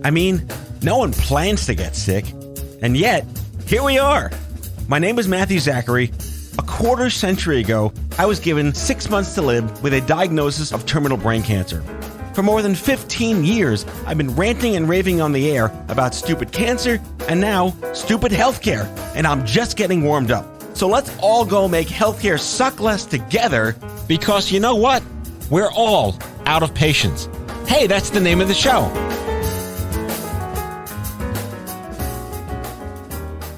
I mean, no one plans to get sick. And yet, here we are. My name is Matthew Zachary. A quarter century ago, I was given 6 months to live with a diagnosis of terminal brain cancer. For more than 15 years, I've been ranting and raving on the air about stupid cancer and now stupid healthcare, and I'm just getting warmed up. So let's all go make healthcare suck less together, because you know what? We're all out of patience. Hey, that's the name of the show.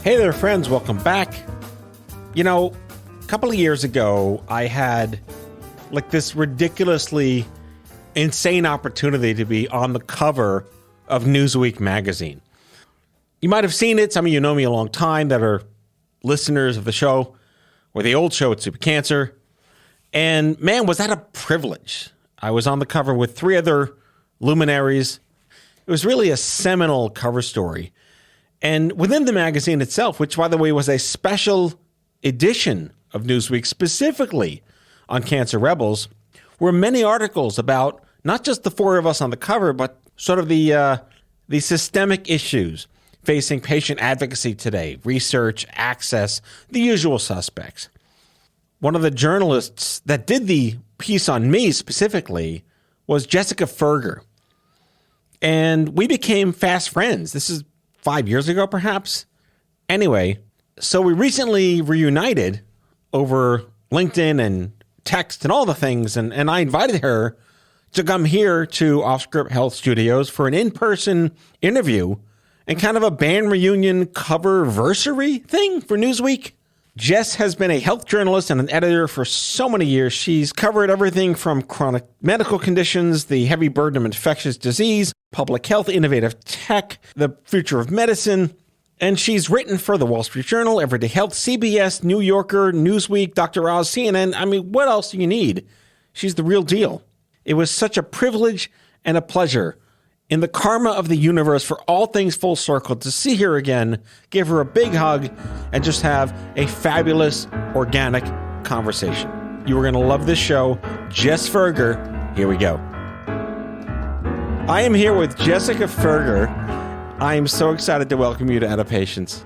Hey there, friends. Welcome back. You know, a couple of years ago, I had this ridiculously insane opportunity to be on the cover of Newsweek magazine. You might have seen it. Some of you know me a long time that are listeners of the show, or the old show at Super Cancer. And man, was that a privilege. I was on the cover with 3 other luminaries. It was really a seminal cover story. And within the magazine itself, which by the way was a special edition of Newsweek specifically on Cancer Rebels, were many articles about not just the 4 of us on the cover, but sort of the systemic issues facing patient advocacy today, research, access, the usual suspects. One of the journalists that did the piece on me specifically was Jessica Firger. And we became fast friends. This is 5 years ago, perhaps. Anyway, so we recently reunited over LinkedIn and text and all the things. And I invited her to come here to OffScrip Health Studios for an in-person interview and kind of a band reunion cover-versary thing for Newsweek. Jess has been a health journalist and an editor for so many years. She's covered everything from chronic medical conditions, the heavy burden of infectious disease, public health, innovative tech, the future of medicine. And she's written for the Wall Street Journal, Everyday Health, CBS, New Yorker, Newsweek, Dr. Oz, CNN. I mean, what else do you need? She's the real deal. It was such a privilege and a pleasure in the karma of the universe for all things full circle to see her again, give her a big hug, and just have a fabulous, organic conversation. You are going to love this show. Jess Firger, here we go. I am here with Jessica Firger. I am so excited to welcome you to Out of Patience.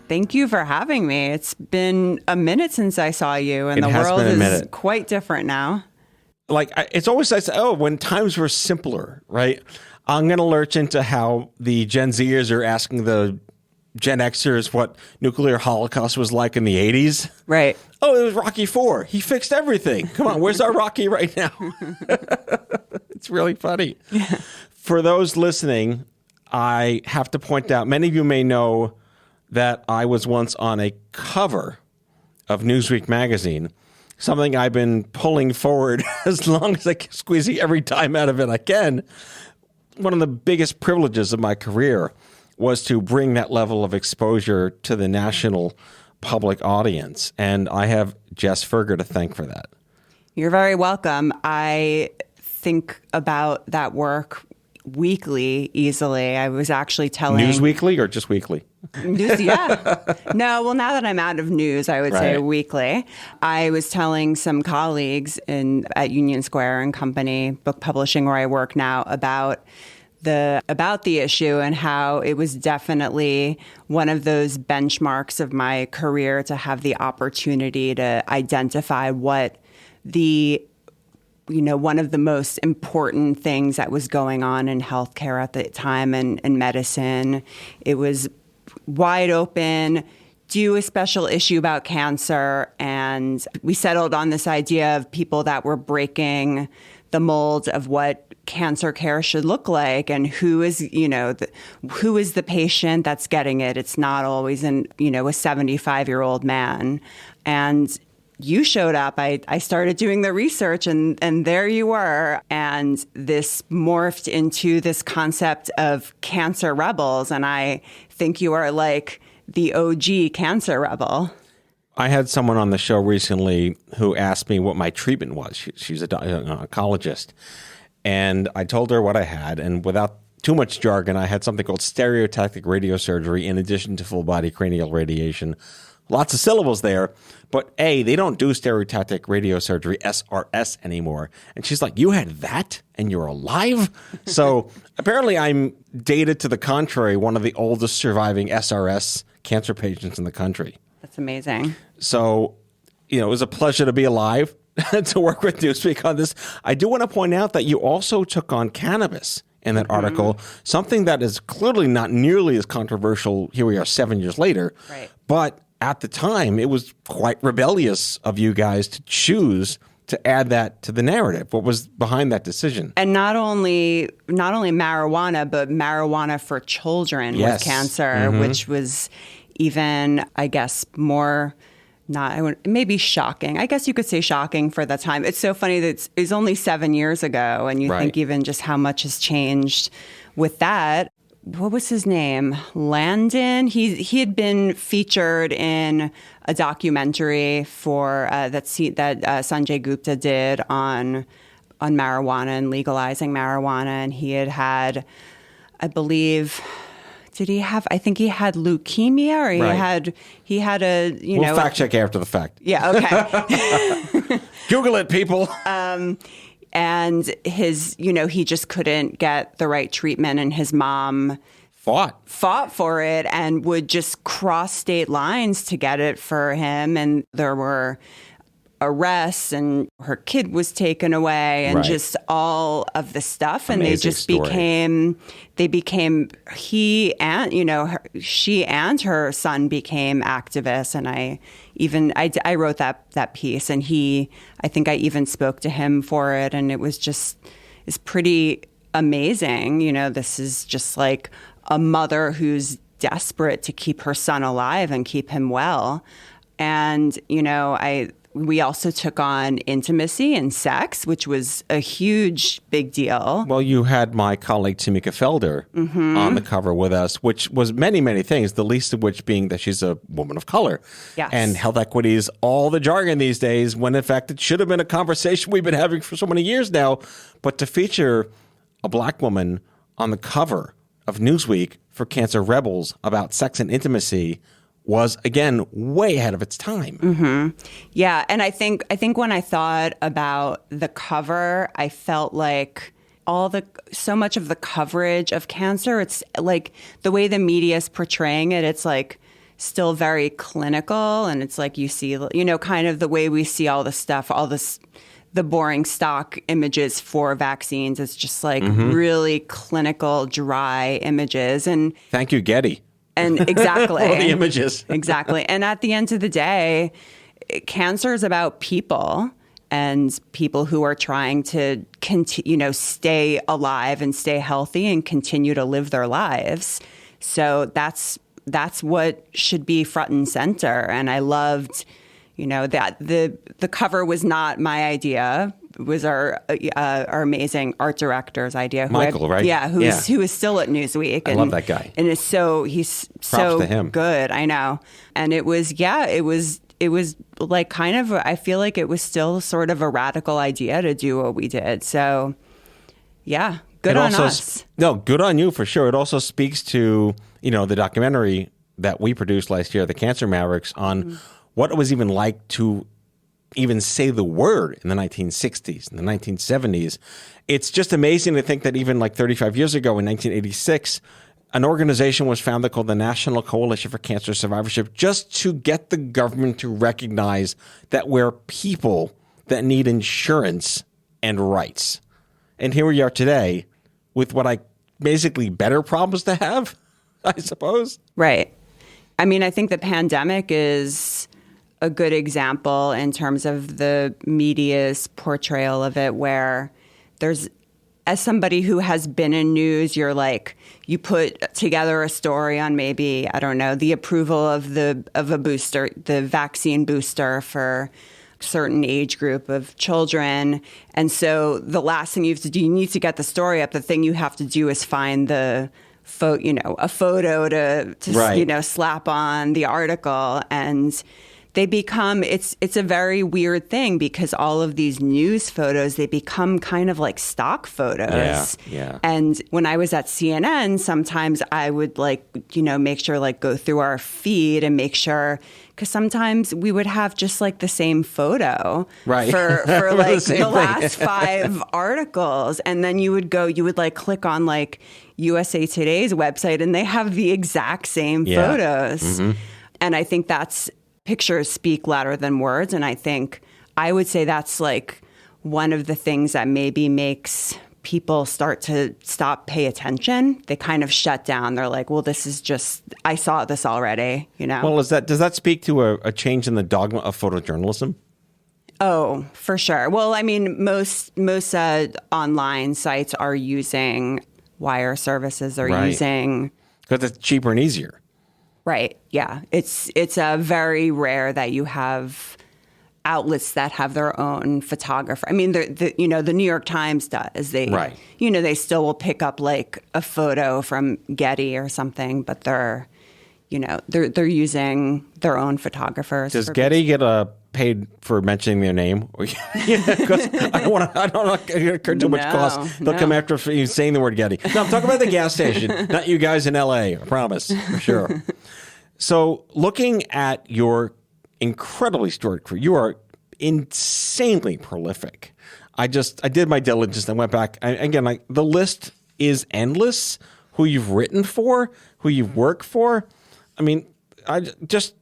Thank you for having me. It's been a minute since I saw you, and the world is quite different now. It's always nice, when times were simpler, right? I'm going to lurch into how the Gen Zers are asking the Gen Xers what nuclear holocaust was like in the 80s. Right. Oh, it was Rocky IV. He fixed everything. Come on, where's our Rocky right now? It's really funny. Yeah. For those listening, I have to point out, many of you may know that I was once on a cover of Newsweek magazine, something I've been pulling forward as long as I can squeeze every time out of it I can. One of the biggest privileges of my career was to bring that level of exposure to the national public audience. And I have Jess Firger to thank for that. You're very welcome. I think about that work weekly, easily. I was actually telling... Newsweekly or just weekly? News, yeah. No, well, now that I'm out of news, I would say weekly. I was telling some colleagues at Union Square and Company, book publishing where I work now, about the issue and how it was definitely one of those benchmarks of my career to have the opportunity to identify what one of the most important things that was going on in healthcare at the time and medicine. It was wide open, do a special issue about cancer. And we settled on this idea of people that were breaking the mold of what cancer care should look like and who is the patient that's getting it. It's not always a 75-year-old man. And you showed up. I started doing the research and there you were. And this morphed into this concept of cancer rebels. And I think you are like the OG cancer rebel. I had someone on the show recently who asked me what my treatment was. She's an oncologist. And I told her what I had. And without too much jargon, I had something called stereotactic radiosurgery in addition to full body cranial radiation. lots of syllables there. But A, they don't do stereotactic radiosurgery, SRS, anymore. And she's like, you had that and you're alive? So apparently I'm dated to the contrary, one of the oldest surviving SRS cancer patients in the country. That's amazing. So, it was a pleasure to be alive, to work with Newsweek on this. I do want to point out that you also took on cannabis in that article, something that is clearly not nearly as controversial. Here we are 7 years later. Right. But at the time, it was quite rebellious of you guys to choose to add that to the narrative. What was behind that decision? And not only marijuana, but marijuana for children with cancer, which was even, I guess, more maybe shocking. I guess you could say shocking for the time. It's so funny that it's only 7 years ago, and you think even just how much has changed with that. What was his name? Landon. He had been featured in a documentary for that Sanjay Gupta did on marijuana and legalizing marijuana, and he had, I believe. Did he have? I think he had leukemia, or he had a. We'll fact check after the fact. Yeah. Okay. Google it, people. And his, he just couldn't get the right treatment, and his mom fought for it and would just cross state lines to get it for him. And there were arrests, and her kid was taken away, and just all of the stuff. And Amazing they just story. she and her son became activists. And I wrote that piece, and I think I even spoke to him for it. And it's pretty amazing. This is just like a mother who's desperate to keep her son alive and keep him well. And, we also took on intimacy and sex, which was a huge, big deal. Well, you had my colleague Tamika Felder on the cover with us, which was many, many things, the least of which being that she's a woman of color. Yes. And health equity is all the jargon these days, when in fact it should have been a conversation we've been having for so many years now. But to feature a black woman on the cover of Newsweek for Cancer Rebels about sex and intimacy was, again, way ahead of its time. Mm-hmm. Yeah, and I think when I thought about the cover, I felt like so much of the coverage of cancer, it's like the way the media is portraying it, it's like still very clinical, and it's like you see, kind of the way we see all the stuff, the boring stock images for vaccines. It's just like really clinical, dry images. And thank you, Getty. And exactly. All the images. Exactly. And at the end of the day, cancer is about people, and people who are trying to stay alive and stay healthy and continue to live their lives. So that's what should be front and center. And I loved, that the cover was not my idea. It was our amazing art director's idea. Michael, right? Yeah, who is still at Newsweek. I love that guy. And he's so to him. Good. I know. And it was like kind of, I feel like it was still sort of a radical idea to do what we did. So yeah, good on us. No, good on you for sure. It also speaks to, the documentary that we produced last year, The Cancer Mavericks, on what it was even like to even say the word in the 1960s and the 1970s. It's just amazing to think that even like 35 years ago in 1986, an organization was founded called the National Coalition for Cancer Survivorship, just to get the government to recognize that we're people that need insurance and rights. And here we are today with what basically better problems to have, I suppose. Right. I mean, I think the pandemic is a good example in terms of the media's portrayal of it, where there's, as somebody who has been in news, you're like, you put together a story on maybe, I don't know, the approval of a booster, the vaccine booster for a certain age group of children. And so the last thing you have to do, you need to get the story up. The thing you have to do is find a photo to slap on the article. And they become, it's a very weird thing, because all of these news photos, they become kind of like stock photos. Yeah. And when I was at CNN, sometimes I would make sure go through our feed and make sure, because sometimes we would have just like the same photo Right. for like same the thing. last 5 articles. And then you would like click on like USA Today's website and they have the exact same Yeah. photos. And I think pictures speak louder than words. And I would say that's like one of the things that maybe makes people start to pay attention. They kind of shut down. They're like, well, this is just, I saw this already, you know? Well, does that speak to a change in the dogma of photojournalism? Oh, for sure. Well, I mean, most online sites are using wire services or Right. using... Because it's cheaper and easier. Right. Yeah. It's very rare that you have outlets that have their own photographer. I mean, the New York Times does. Right. They still will pick up like a photo from Getty or something, but they're using their own photographers. Does Getty get paid for mentioning their name? Because I don't want to incur too much cost. They'll come after you saying the word Getty. No, I'm talking about the gas station, not you guys in L.A. I promise, for sure. So, looking at your incredibly storied career, you are insanely prolific. I did my diligence and went back. The list is endless. Who you've written for, who you've worked for. I mean, just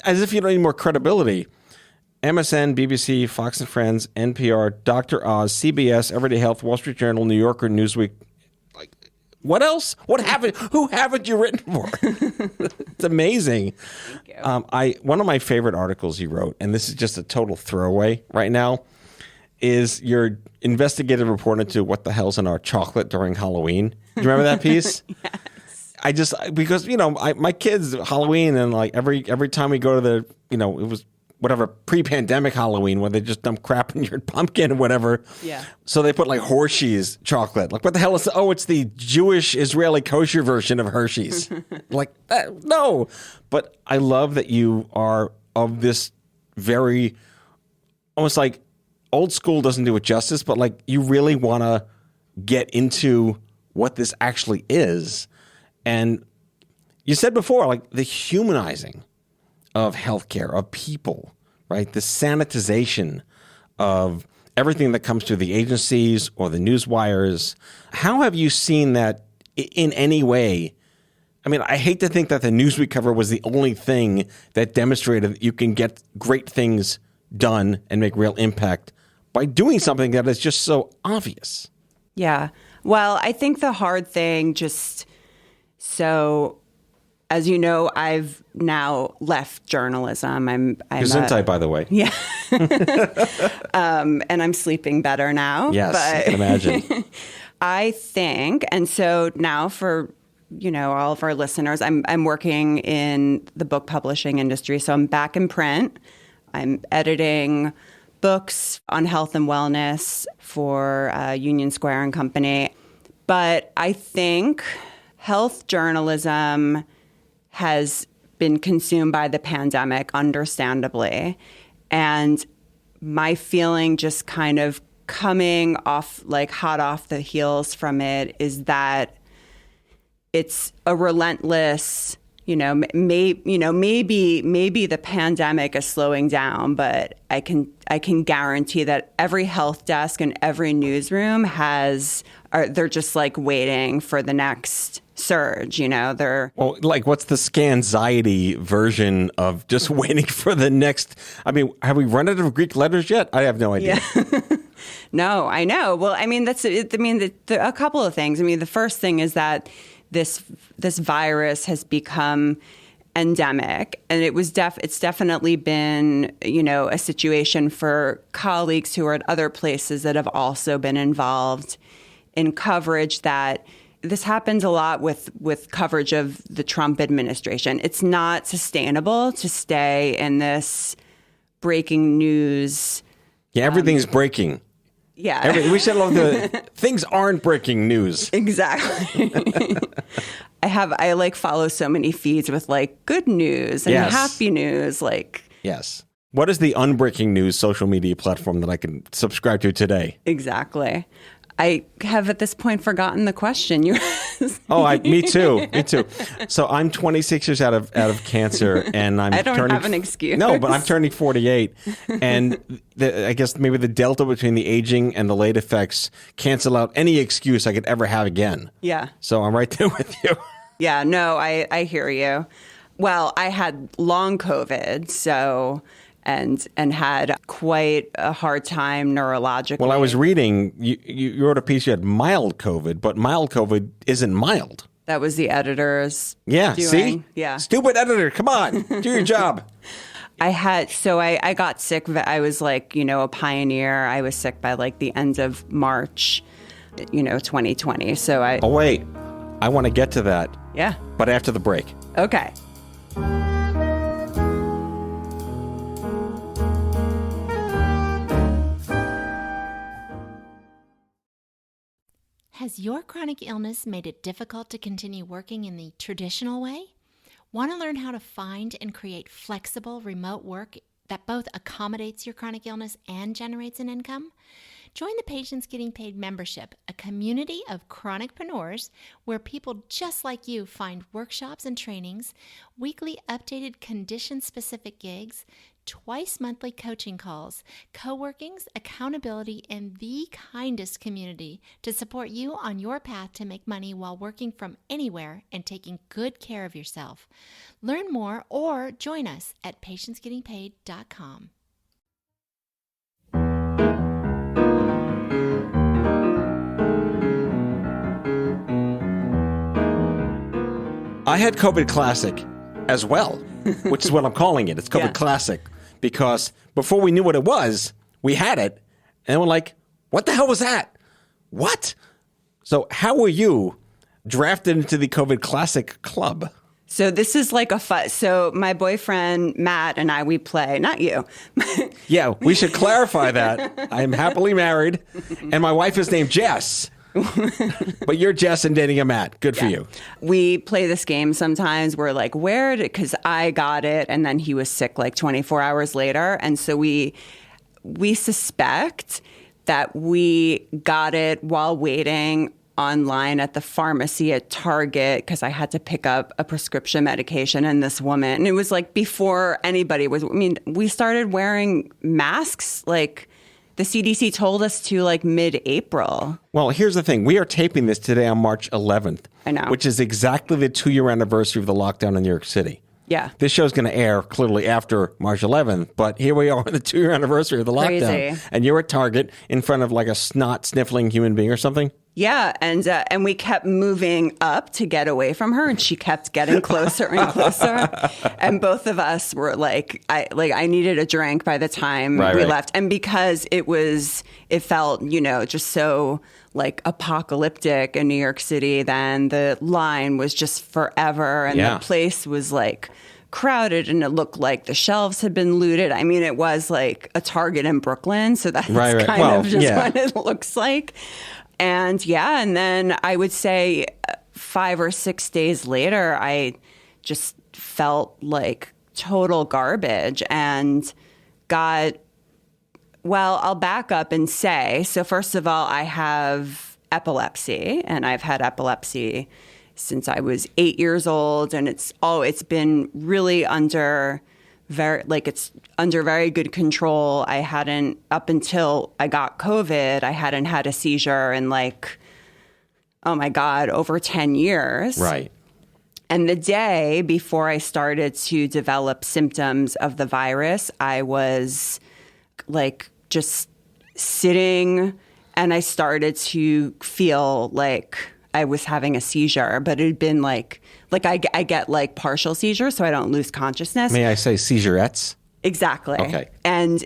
as if you don't need more credibility. MSN, BBC, Fox and Friends, NPR, Dr. Oz, CBS, Everyday Health, Wall Street Journal, New Yorker, Newsweek. Like, what else? Who haven't you written for? It's amazing. Thank you. One of my favorite articles you wrote, and this is just a total throwaway right now, is your investigative report into what the hell's in our chocolate during Halloween. Do you remember that piece? Yes. Because my kids Halloween, and like every time we go to it was whatever pre-pandemic Halloween where they just dump crap in your pumpkin or whatever. Yeah. So they put like Hershey's chocolate. Like, what the hell is? Oh, it's the Jewish Israeli kosher version of Hershey's. Like, no. But I love that you are of this very almost like old school doesn't do it justice, but like you really want to get into what this actually is. And you said before, like the humanizing of healthcare, of people, right? The sanitization of everything that comes through the agencies or the news wires. How have you seen that in any way? I mean, I hate to think that the Newsweek cover was the only thing that demonstrated that you can get great things done and make real impact by doing something that is just so obvious. Yeah. Well, I think the hard thing as you know, I've now left journalism. I'm Gesundheit, by the way. Yeah. And I'm sleeping better now. Yes, I can imagine. I think, and so now for, all of our listeners, I'm working in the book publishing industry. So I'm back in print. I'm editing books on health and wellness for Union Square and Company. But I think health journalism has been consumed by the pandemic, understandably. And my feeling just kind of coming off, like hot off the heels from it, is that it's a relentless, maybe the pandemic is slowing down, but I can guarantee that every health desk and every newsroom they're just like waiting for the next surge, Well, like, what's the scanxiety version of just waiting for the next? I mean, have we run out of Greek letters yet? I have no idea. Yeah. No, I know. Well, I mean, a couple of things. I mean, the first thing is that this virus has become endemic, and it's definitely been, a situation for colleagues who are at other places that have also been involved in coverage that this happens a lot with coverage of the Trump administration. It's not sustainable to stay in this breaking news. Yeah, everything's breaking. Yeah. We said things aren't breaking news. Exactly. I follow so many feeds with like good news and happy news. Yes. What is the unbreaking news social media platform that I can subscribe to today? Exactly. I have at this point forgotten the question you asked. Oh, me too. Me too. So I'm 26 years out of cancer, and I don't have an excuse. No, but I'm turning 48, and I guess maybe the delta between the aging and the late effects cancel out any excuse I could ever have again. Yeah. So I'm right there with you. Yeah. No, I hear you. Well, I had long COVID, so. And had quite a hard time neurologically. Well, I was reading, you wrote a piece, you had mild COVID, but mild COVID isn't mild. That was the editor's doing. See? Yeah. Stupid editor, come on, do your job. I got sick. I was like, a pioneer. I was sick by like the end of March, 2020. So Oh, wait. I want to get to that. Yeah. But after the break. Okay. Has your chronic illness made it difficult to continue working in the traditional way? Want to learn how to find and create flexible remote work that both accommodates your chronic illness and generates an income? Join the Patients Getting Paid membership, a community of chronicpreneurs where people just like you find workshops and trainings, weekly updated condition-specific gigs, twice monthly coaching calls, co-workings, accountability, and the kindest community to support you on your path to make money while working from anywhere and taking good care of yourself. Learn more or join us at patientsgettingpaid.com. I had COVID Classic as well, which is what I'm calling it. It's COVID Classic. Because before we knew what it was, we had it, and we're like, what the hell was that? What? So how were you drafted into the COVID Classic Club? So this is like so my boyfriend, Matt, and we play, not you. Yeah, we should clarify that. I'm happily married, and my wife is named Jess. But you're Jess and dating a Matt. Good for you. We play this game sometimes. We're like, because I got it and then he was sick like 24 hours later. And so we suspect that we got it while waiting online at the pharmacy at Target because I had to pick up a prescription medication, and this woman, and it was like before anybody we started wearing masks like the CDC told us to like mid-April. Well, here's the thing. We are taping this today on March 11th. I know. Which is exactly the 2-year anniversary of the lockdown in New York City. Yeah. This show's going to air clearly after March 11th, but here we are on the 2-year anniversary of the lockdown. Crazy. And you're at Target in front of like a snot-sniffling human being or something? Yeah, and we kept moving up to get away from her, and she kept getting closer and closer. And both of us were like, I needed a drink by the time we left, and because it felt, just so like apocalyptic in New York City. Then the line was just forever, and the place was like crowded, and it looked like the shelves had been looted. I mean, it was like a Target in Brooklyn, so that's kind of just what it looks like. And and then I would say 5 or 6 days later, I just felt like total garbage and I'll back up and say, so first of all, I have epilepsy, and I've had epilepsy since I was 8 years old, and it's been really under very good control. I hadn't, up until I got COVID, I hadn't had a seizure in like, oh my God, over 10 years. Right. And the day before I started to develop symptoms of the virus, I was like just sitting, and I started to feel like I was having a seizure, but it had been like I get like partial seizures, so I don't lose consciousness. May I say seizurettes? Exactly. Okay. And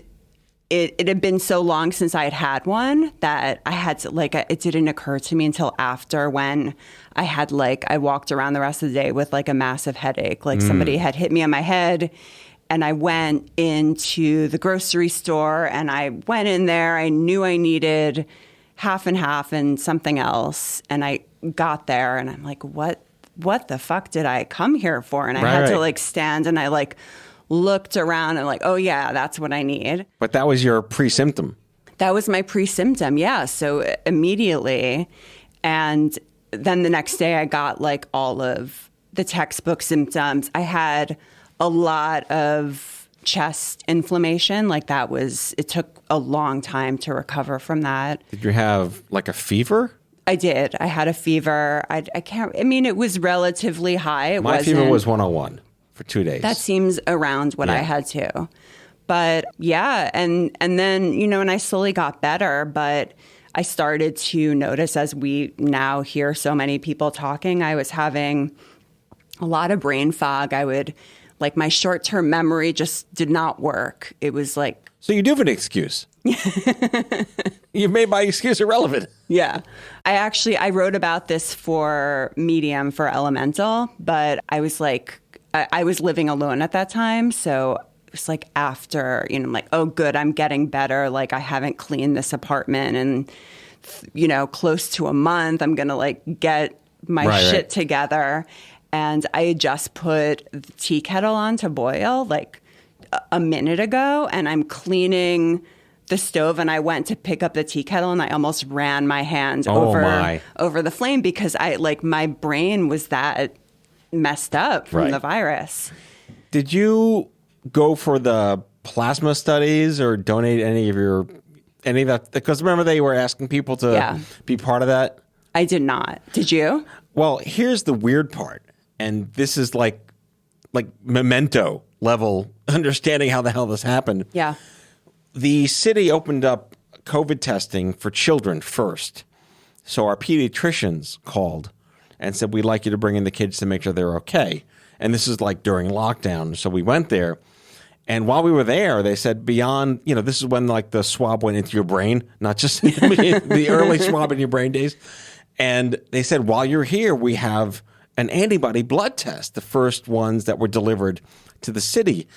it had been so long since I had one that I had to, it didn't occur to me until after, when I had I walked around the rest of the day with like a massive headache, like somebody had hit me on my head. And I went into the grocery store, and I went in there. I knew I needed half and half and something else. And I got there, and I'm like, what the fuck did I come here for? And I had to stand, and I looked around and oh yeah, that's what I need. But that was your pre-symptom. That was my pre-symptom, yeah. So immediately, and then the next day I got like all of the textbook symptoms. I had a lot of chest inflammation. Like it took a long time to recover from that. Did you have like a fever? I did. I had a fever. It was relatively high. My fever was 101 for 2 days. That seems around what I had too. But yeah, and then, and I slowly got better, but I started to notice, as we now hear so many people talking, I was having a lot of brain fog. My short-term memory just did not work. It was like... So you do have an excuse. You've made my excuse irrelevant. Yeah. I wrote about this for Medium for Elemental, but I was living alone at that time, so... It was like after, I'm like, oh, good, I'm getting better. Like, I haven't cleaned this apartment in, close to a month. I'm going to like get my shit together. And I had just put the tea kettle on to boil like a minute ago, and I'm cleaning the stove, and I went to pick up the tea kettle and I almost ran my hand over the flame because my brain was that messed up from the virus. Did you go for the plasma studies or donate any of that? Because remember they were asking people to be part of that? I did not. Did you? Well, here's the weird part. And this is like memento level understanding how the hell this happened. Yeah. The city opened up COVID testing for children first. So our pediatricians called and said, we'd like you to bring in the kids to make sure they're okay. And this is like during lockdown. So we went there. And while we were there, they said beyond, this is when like the swab went into your brain, not just the early swab in your brain days. And they said, while you're here, we have an antibody blood test, the first ones that were delivered to the city.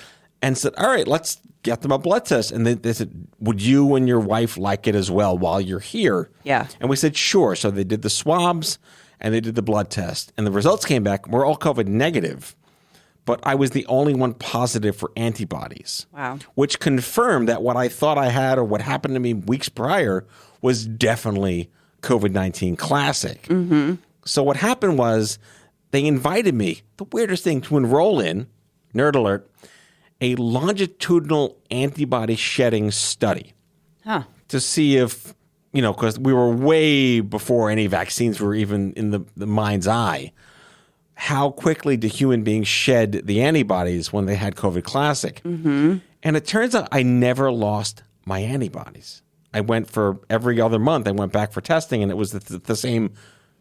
And said, all right, let's get them a blood test. And they said, would you and your wife like it as well while you're here? Yeah. And we said, sure. So they did the swabs and they did the blood test. And the results came back. We're all COVID negative. But I was the only one positive for antibodies. Wow. Which confirmed that what I thought I had or what happened to me weeks prior was definitely COVID-19 classic. Mm-hmm. So what happened was they invited me, the weirdest thing, to enroll in, nerd alert, a longitudinal antibody shedding study. Huh. To see if, because we were way before any vaccines were even in the mind's eye. How quickly do human beings shed the antibodies when they had COVID classic? Mm-hmm. And it turns out I never lost my antibodies. I went for every other month. I went back for testing, and it was the same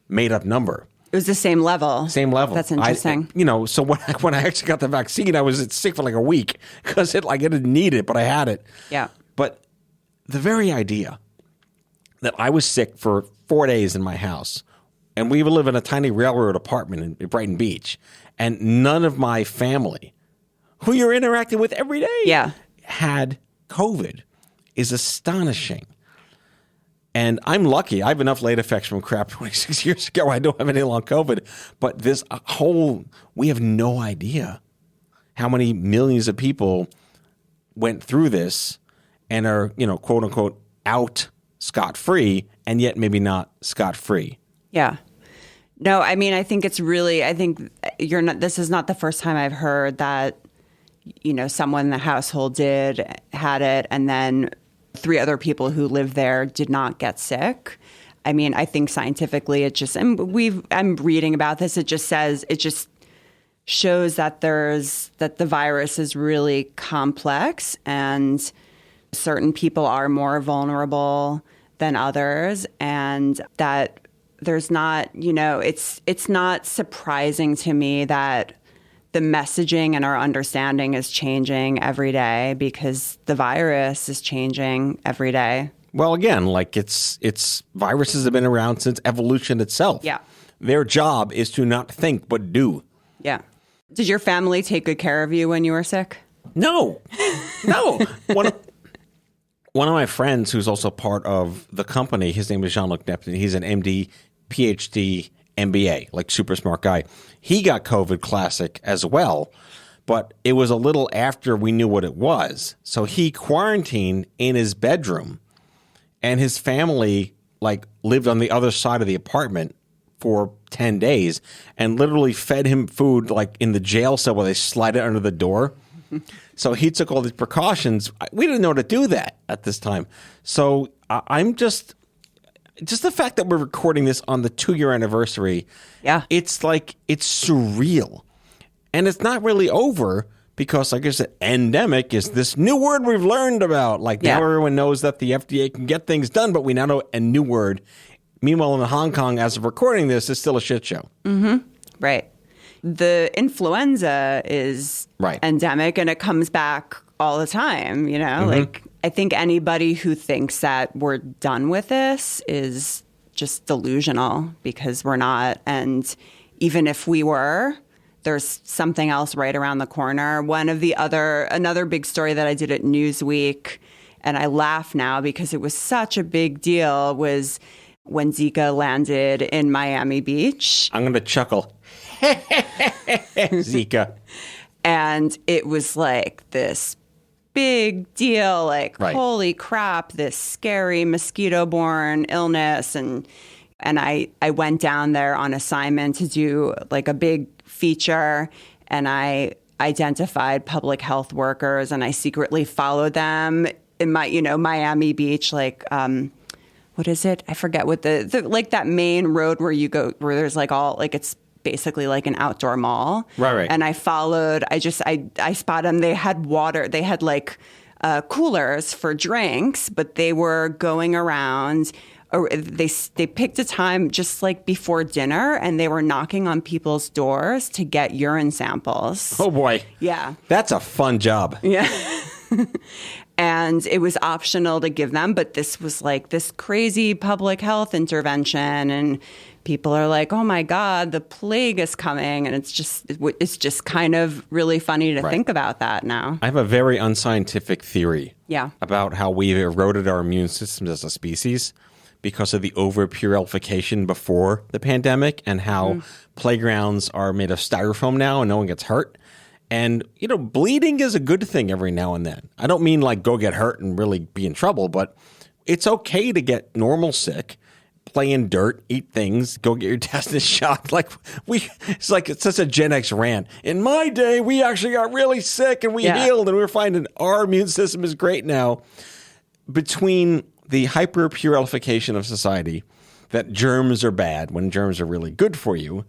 made-up number. It was the same level. Same level. That's interesting. So when I actually got the vaccine, I was sick for like a week because I didn't need it, but I had it. Yeah. But the very idea that I was sick for 4 days in my house, and we live in a tiny railroad apartment in Brighton Beach, and none of my family, who you're interacting with every day, had COVID, is astonishing. And I'm lucky. I have enough late effects from crap 26 years ago. I don't have any long COVID. But this we have no idea how many millions of people went through this and are, quote unquote, out scot-free, and yet maybe not scot-free. Yeah. No, I think it's really, this is not the first time I've heard that, someone in the household had it, and then 3 other people who live there did not get sick. I think scientifically I'm reading about this. It just shows that the virus is really complex, and certain people are more vulnerable than others, and that there's not, it's not surprising to me that the messaging and our understanding is changing every day because the virus is changing every day. Well, again, it's viruses have been around since evolution itself. Yeah. Their job is to not think, but do. Yeah. Did your family take good care of you when you were sick? No. One of my friends who's also part of the company, his name is Jean-Luc Neptune. He's an MD, PhD, MBA, like super smart guy. He got COVID classic as well, but it was a little after we knew what it was. So he quarantined in his bedroom and his family like lived on the other side of the apartment for 10 days and literally fed him food like in the jail cell where they slide it under the door. So he took all these precautions. We didn't know how to do that at this time. So I'm just the fact that we're recording this on the 2-year anniversary. Yeah. It's like, it's surreal. And it's not really over because, like I said, endemic is this new word we've learned about. Like now everyone knows that the FDA can get things done, but we now know a new word. Meanwhile, in Hong Kong, as of recording this, it's still a shit show. Mm-hmm. Right. The influenza is endemic and it comes back all the time, you know? Mm-hmm. Like, I think anybody who thinks that we're done with this is just delusional because we're not. And even if we were, there's something else right around the corner. Another big story that I did at Newsweek, and I laugh now because it was such a big deal, was when Zika landed in Miami Beach. I'm going to chuckle. Zika. And it was like this big deal, like, holy crap, this scary mosquito-borne illness. And I went down there on assignment to do like a big feature, and I identified public health workers, and I secretly followed them in Miami Beach, like, what is it? I forget what the like that main road where you go, where there's like all, like, it's basically like an outdoor mall. Right. And I followed, I spotted them. They had water. They had like coolers for drinks, but they were going around. Or they picked a time just like before dinner, and they were knocking on people's doors to get urine samples. Oh, boy. Yeah. That's a fun job. Yeah. And it was optional to give them, but this was like this crazy public health intervention, and people are like, oh my God, the plague is coming. And it's just kind of really funny to think about that now. I have a very unscientific theory about how we've eroded our immune systems as a species because of the over-purification before the pandemic, and how playgrounds are made of styrofoam now and no one gets hurt. And, bleeding is a good thing every now and then. I don't mean like go get hurt and really be in trouble, but it's okay to get normal sick, play in dirt, eat things, go get your tetanus shot. It's such a Gen X rant. In my day, we actually got really sick and we healed, and we're finding our immune system is great now. Between the hyper-purification of society, that germs are bad when germs are really good for you,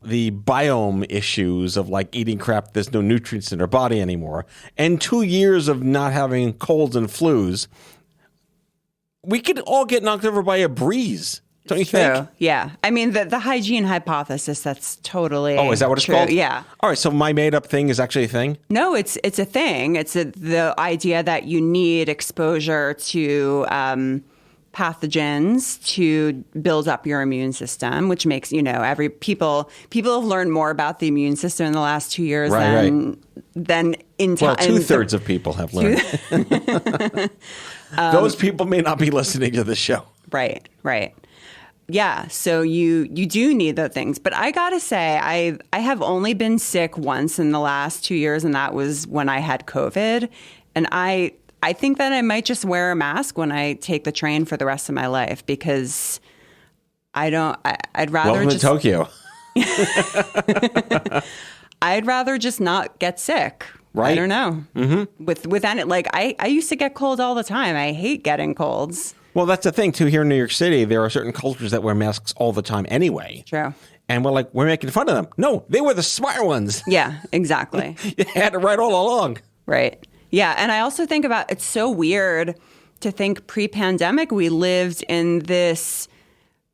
the biome issues of like eating crap, there's no nutrients in our body anymore, and 2 years of not having colds and flus, we could all get knocked over by a breeze. Don't you think? Yeah. I mean, the hygiene hypothesis, that's totally Oh, is that what it's true. called? Yeah. All right, so my made-up thing is actually a thing? No, it's a thing. It's the idea that you need exposure to pathogens to build up your immune system, which makes, people have learned more about the immune system in the last 2 years than in time. Well, 2/3 of people have learned. Those people may not be listening to the show. Right. Yeah, so you do need those things. But I got to say, I have only been sick once in the last 2 years, and that was when I had COVID. And I think that I might just wear a mask when I take the train for the rest of my life, because I'd rather Welcome to Tokyo. I'd rather just not get sick. Right. I don't know. Mm-hmm. With any, like, I used to get colds all the time. I hate getting colds. Well, that's the thing, too. Here in New York City, there are certain cultures that wear masks all the time anyway. True. And we're making fun of them. No, they were the smart ones. Yeah, exactly. You had it right all along. Right. Yeah. And I also think about, it's so weird to think pre-pandemic we lived in this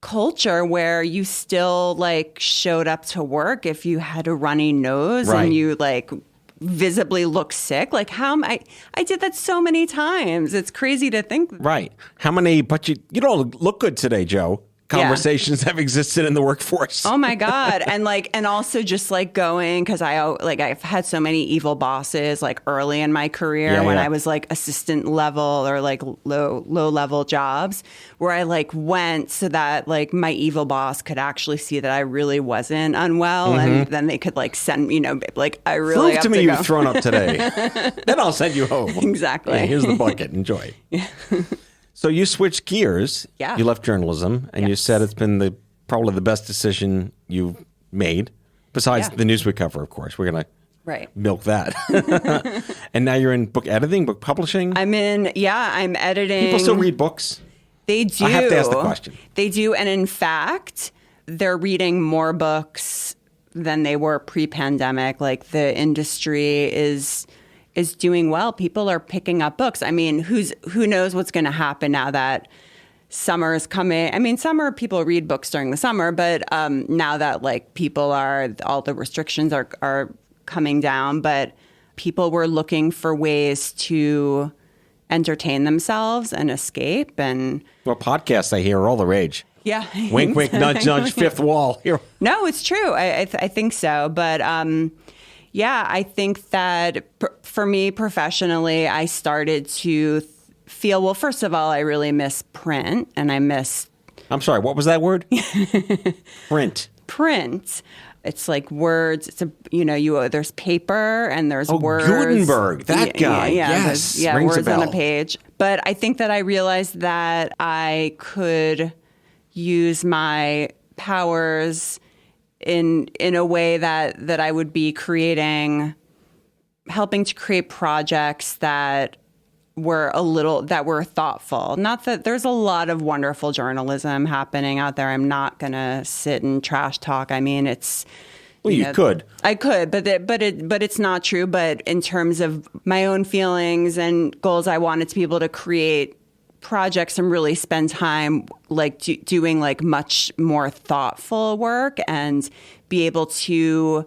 culture where you still like showed up to work if you had a runny nose and you like visibly look sick. Like I did that so many times. It's crazy to think. Right. How many, but you don't look good today, Joe. Conversations have existed in the workforce. Oh my God. And also just like going, because I've had so many evil bosses like early in my career when I was like assistant level or like low level jobs, where I like went so that like my evil boss could actually see that I really wasn't unwell, and then they could like send, like I really prove to me you've thrown up today. Then I'll send you home. Exactly. Yeah, here's the bucket. Enjoy. So you switched gears. Yeah. You left journalism, and you said it's been probably the best decision you've made, besides the Newsweek cover, of course. We're going to milk that. And now you're in book editing, book publishing? I'm editing. People still read books? They do. I have to ask the question. They do. And in fact, they're reading more books than they were pre-pandemic. Like, the industry is doing well. People are picking up books. I mean, who knows what's going to happen now that summer is coming. I mean, summer, people read books during the summer, but now that all the restrictions are coming down, but people were looking for ways to entertain themselves and escape. And well, podcasts, I hear, are all the rage. Yeah. Wink, wink, nudge, nudge, fifth wall. Here. No, it's true. I think so. But I think that for me professionally, I started to feel, well, first of all, I really miss print, and I miss... I'm sorry, what was that word? Print. Print. It's like words. It's there's paper and there's words. Gutenberg, that guy. Yes. Rings words a bell. on a page. But I think that I realized that I could use my powers in a way that I would be helping to create projects that were thoughtful. Not that there's a lot of wonderful journalism happening out there. I'm not going to sit and trash talk. I mean, it's... Well, you could. I could, but it's not true. But in terms of my own feelings and goals, I wanted to be able to create projects and really spend time doing much more thoughtful work and be able to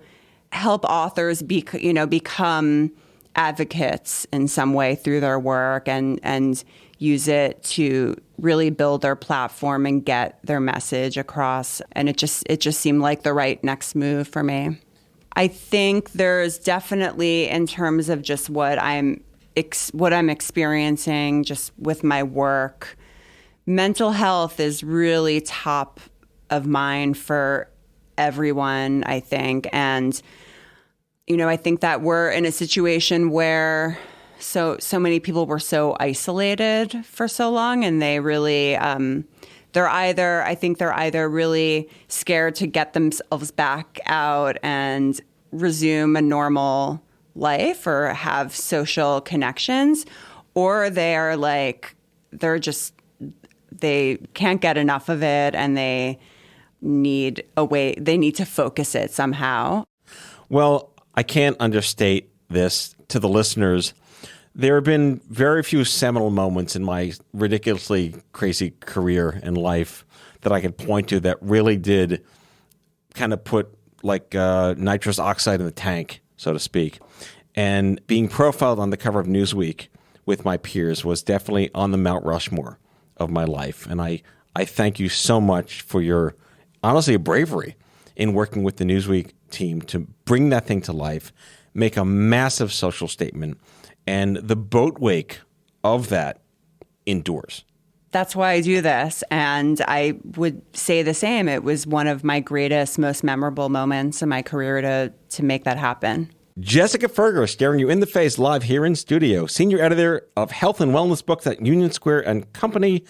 help authors become advocates in some way through their work and use it to really build their platform and get their message across. And it just seemed like the right next move for me. I think there's definitely, in terms of just what I'm experiencing just with my work, mental health is really top of mind for everyone, I think. And I think that we're in a situation where so many people were so isolated for so long, and they really they're either really scared to get themselves back out and resume a normal life or have social connections, or they can't get enough of it and they need to focus it somehow. Well, I can't understate this to the listeners. There have been very few seminal moments in my ridiculously crazy career and life that I could point to that really did kind of put nitrous oxide in the tank, so to speak. And being profiled on the cover of Newsweek with my peers was definitely on the Mount Rushmore of my life. And I thank you so much for your, honestly, bravery in working with the Newsweek team to bring that thing to life, make a massive social statement, and the boat wake of that endures. That's why I do this, and I would say the same. It was one of my greatest, most memorable moments in my career to make that happen. Jessica Firger staring you in the face live here in studio, senior editor of health and wellness books at Union Square and Company,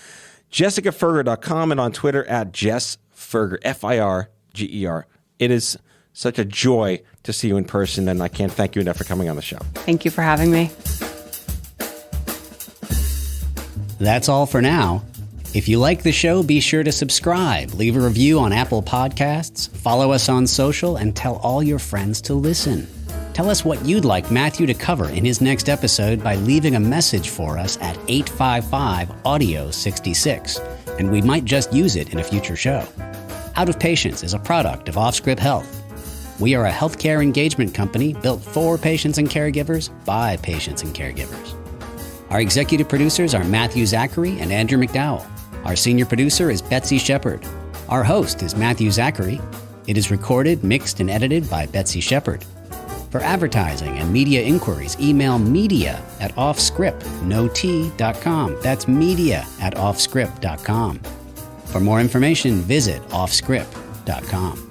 jessicafirger.com, and on Twitter at Jess Firger, F-I-R-G-E-R. It is such a joy to see you in person, and I can't thank you enough for coming on the show. Thank you for having me. That's all for now. If you like the show, be sure to subscribe, leave a review on Apple Podcasts, follow us on social, and tell all your friends to listen. Tell us what you'd like Matthew to cover in his next episode by leaving a message for us at 855-AUDIO-66, and we might just use it in a future show. Out of Patients is a product of OffScrip Health. We are a healthcare engagement company built for patients and caregivers by patients and caregivers. Our executive producers are Matthew Zachary and Andrew McDowell. Our senior producer is Betsy Shepard. Our host is Matthew Zachary. It is recorded, mixed, and edited by Betsy Shepard. For advertising and media inquiries, email media@offscrip.com. That's media@offscrip.com. For more information, visit offscrip.com.